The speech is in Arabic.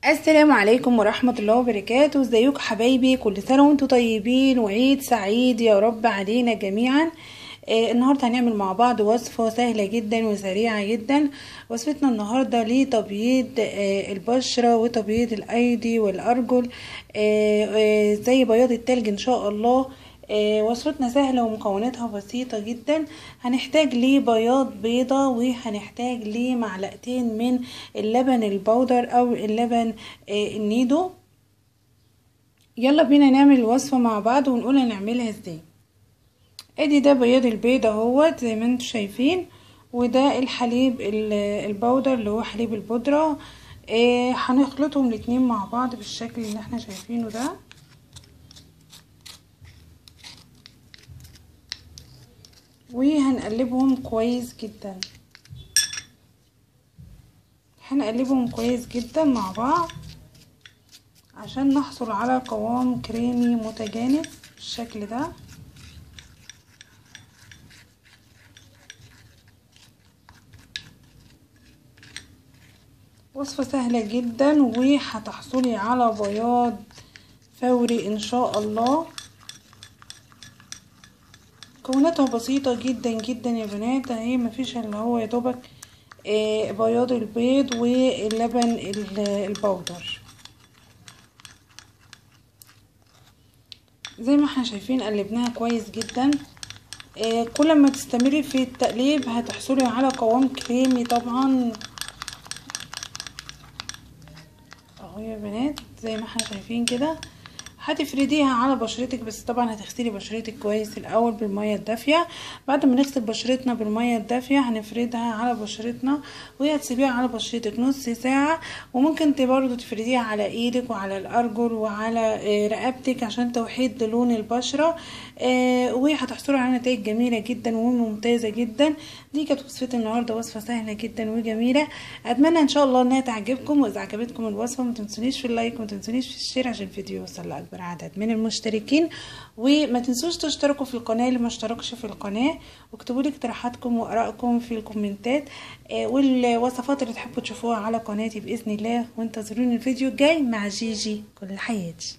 السلام عليكم ورحمة الله وبركاته. ازيكم حبايبي؟ كل سنة وانتم طيبين وعيد سعيد يا رب علينا جميعا. النهاردة هنعمل مع بعض وصفة سهلة جدا وسريعة جدا. وصفتنا النهاردة لتبييض البشرة وتبييض الايدي والارجل، زي بياض التلج ان شاء الله. وصفتنا سهلة ومكوناتها بسيطة جدا. هنحتاج لبياض بيضة، وهنحتاج لمعلقتين من اللبن البودر او اللبن النيدو. يلا بينا نعمل الوصفة مع بعض ونقول هنعملها ازاي. ادي ده بياض البيض اهوت زي ما انتم شايفين، وده الحليب البودر اللي هو حليب البودرة. هنخلطهم الاتنين مع بعض بالشكل اللي احنا شايفينه ده. وهنقلبهم كويس جدا، هنقلبهم كويس جدا مع بعض عشان نحصل على قوام كريمي متجانس بالشكل ده. وصفة سهلة جدا وهتحصلي على بياض فوري ان شاء الله. مكوناتها بسيطة جدا جدا يا بنات، اهي مفيش الا هو يا دوبك بياض البيض واللبن البودر. زي ما احنا شايفين قلبناها كويس جدا. كل ما تستمري في التقليب هتحصلي على قوام كريمي طبعا اهو يا بنات زي ما احنا شايفين كده. هتفرديها على بشرتك، بس طبعا هتغسلي بشرتك كويس الاول بالميه الدافيه. بعد ما نغسل بشرتنا بالميه الدافيه هنفردها على بشرتنا، وهتسيبيها على بشرتك نص ساعه. وممكن برضو تفرديها على ايدك وعلى الارجل وعلى رقبتك عشان توحيد لون البشره. وهتحصلوا على نتائج جميله جدا وممتازه جدا. دي كانت وصفتي النهارده، وصفه سهله جدا وجميله. اتمنى ان شاء الله انها تعجبكم، واذا عجبتكم الوصفه ما تنسونيش في اللايك وما تنسونيش في الشير عشان الفيديو يوصل لاكبر عدد من المشتركين. وما تنسوش تشتركوا في القناه اللي ما اشتركش في القناه، واكتبوا لي اقتراحاتكم وارائكم في الكومنتات، والوصفات اللي تحبوا تشوفوها على قناتي باذن الله. وانتظروني الفيديو الجاي مع جيجي كل حياتي.